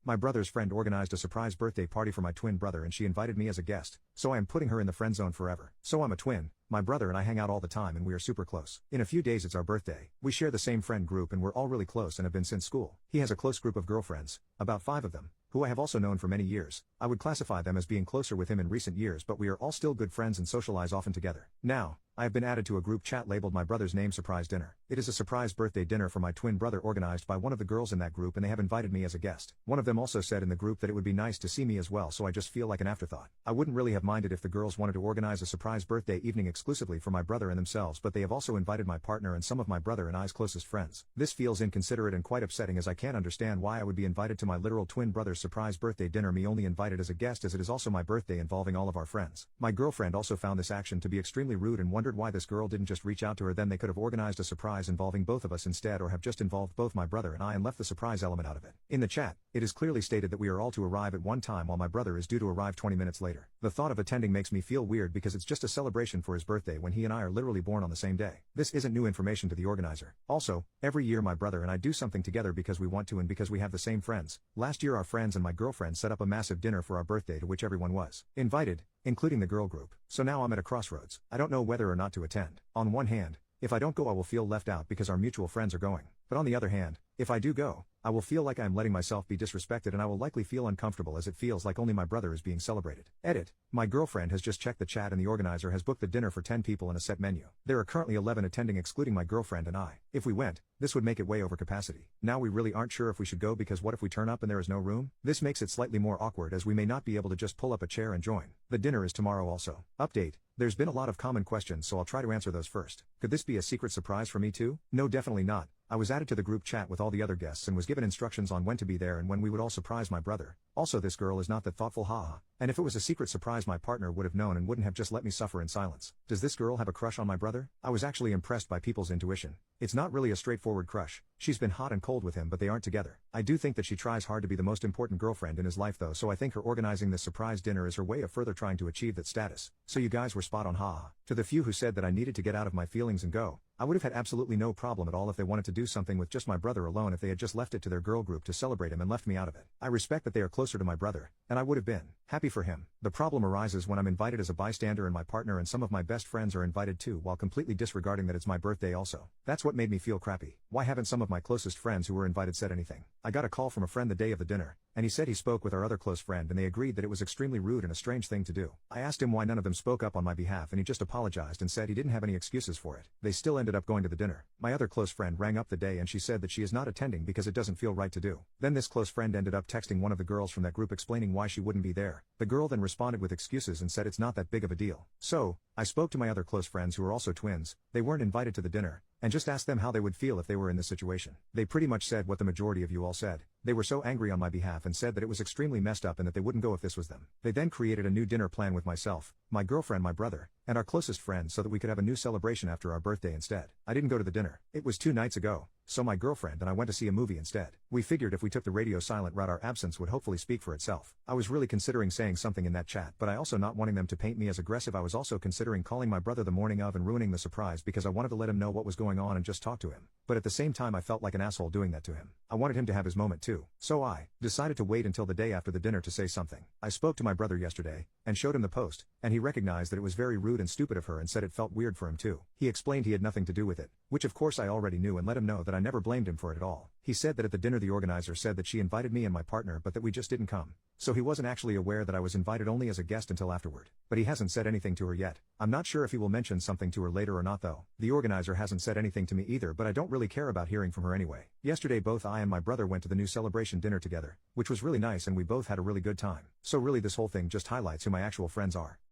My brother's friend organized a surprise birthday party for my twin brother and she invited me as a guest, so I am putting her in the friend zone forever. So I'm a twin, my brother and I hang out all the time and we are super close. In a few days it's our birthday. We share the same friend group and we're all really close and have been since school. He has a close group of girlfriends, about 5 of them, who I have also known for many years. I would classify them as being closer with him in recent years, but we are all still good friends and socialize often together. Now, I have been added to a group chat labeled my brother's name surprise dinner. It is a surprise birthday dinner for my twin brother organized by one of the girls in that group and they have invited me as a guest. One of them also said in the group that it would be nice to see me as well, so I just feel like an afterthought. I wouldn't really have minded if the girls wanted to organize a surprise birthday evening exclusively for my brother and themselves, but they have also invited my partner and some of my brother and I's closest friends. This feels inconsiderate and quite upsetting as I can't understand why I would be invited to my literal twin brother's surprise birthday dinner, me only invited as a guest, as it is also my birthday involving all of our friends. My girlfriend also found this action to be extremely rude and wondered why this girl didn't just reach out to her. Then they could have organized a surprise involving both of us instead, or have just involved both my brother and I and left the surprise element out of it. In the chat, it is clearly stated that we are all to arrive at one time while my brother is due to arrive 20 minutes later. The thought of attending makes me feel weird because it's just a celebration for his birthday when he and I are literally born on the same day. This isn't new information to the organizer. Also, every year my brother and I do something together because we want to and because we have the same friends. Last year our friends and my girlfriend set up a massive dinner for our birthday to which everyone was invited, including the girl group. So now I'm at a crossroads. I don't know whether or not to attend. On one hand, if I don't go I will feel left out because our mutual friends are going. But on the other hand, if I do go, I will feel like I am letting myself be disrespected and I will likely feel uncomfortable as it feels like only my brother is being celebrated. Edit. My girlfriend has just checked the chat and the organizer has booked the dinner for 10 people and a set menu. There are currently 11 attending excluding my girlfriend and I. If we went, this would make it way over capacity. Now we really aren't sure if we should go because what if we turn up and there is no room? This makes it slightly more awkward as we may not be able to just pull up a chair and join. The dinner is tomorrow also. Update. There's been a lot of common questions so I'll try to answer those first. Could this be a secret surprise for me too? No, definitely not. I was added to the group chat with all the other guests and was given instructions on when to be there and when we would all surprise my brother. Also, this girl is not that thoughtful, haha. And if it was a secret surprise my partner would have known and wouldn't have just let me suffer in silence. Does this girl have a crush on my brother? I was actually impressed by people's intuition. It's not really a straightforward crush. She's been hot and cold with him but they aren't together. I do think that she tries hard to be the most important girlfriend in his life though, so I think her organizing this surprise dinner is her way of further trying to achieve that status. So you guys were spot on, haha. To the few who said that I needed to get out of my feelings and go, I would have had absolutely no problem at all if they wanted to do something with just my brother alone, if they had just left it to their girl group to celebrate him and left me out of it. I respect that they are closer to my brother, and I would have been happy for him. The problem arises when I'm invited as a bystander and my partner and some of my best friends are invited too while completely disregarding that it's my birthday also. That's what made me feel crappy. Why haven't some of my closest friends who were invited said anything? I got a call from a friend the day of the dinner, and he said he spoke with our other close friend and they agreed that it was extremely rude and a strange thing to do. I asked him why none of them spoke up on my behalf and he just apologized and said he didn't have any excuses for it. They still ended up going to the dinner. My other close friend rang up the day and she said that she is not attending because it doesn't feel right to do. Then this close friend ended up texting one of the girls from that group explaining why she wouldn't be there. The girl then responded with excuses and said it's not that big of a deal. So, I spoke to my other close friends who are also twins, they weren't invited to the dinner, and just asked them how they would feel if they were in this situation. They pretty much said what the majority of you all said. They were so angry on my behalf and said that it was extremely messed up and that they wouldn't go if this was them. They then created a new dinner plan with myself, my girlfriend, my brother, and our closest friend so that we could have a new celebration after our birthday instead. I didn't go to the dinner. It was 2 nights ago, so my girlfriend and I went to see a movie instead. We figured if we took the radio silent route our absence would hopefully speak for itself. I was really considering saying something in that chat, but I also not wanting them to paint me as aggressive. I was also considering calling my brother the morning of and ruining the surprise because I wanted to let him know what was going on and just talk to him. But at the same time I felt like an asshole doing that to him. I wanted him to have his moment too. So I decided to wait until the day after the dinner to say something. I spoke to my brother yesterday, and showed him the post, and he recognized that it was very rude and stupid of her and said it felt weird for him too. He explained he had nothing to do with it, which of course I already knew, and let him know that I never blamed him for it at all. He said that at the dinner the organizer said that she invited me and my partner but that we just didn't come. So he wasn't actually aware that I was invited only as a guest until afterward. But he hasn't said anything to her yet. I'm not sure if he will mention something to her later or not though. The organizer hasn't said anything to me either, but I don't really care about hearing from her anyway. Yesterday both I and my brother went to the new celebration dinner together, which was really nice and we both had a really good time. So really this whole thing just highlights who my actual friends are.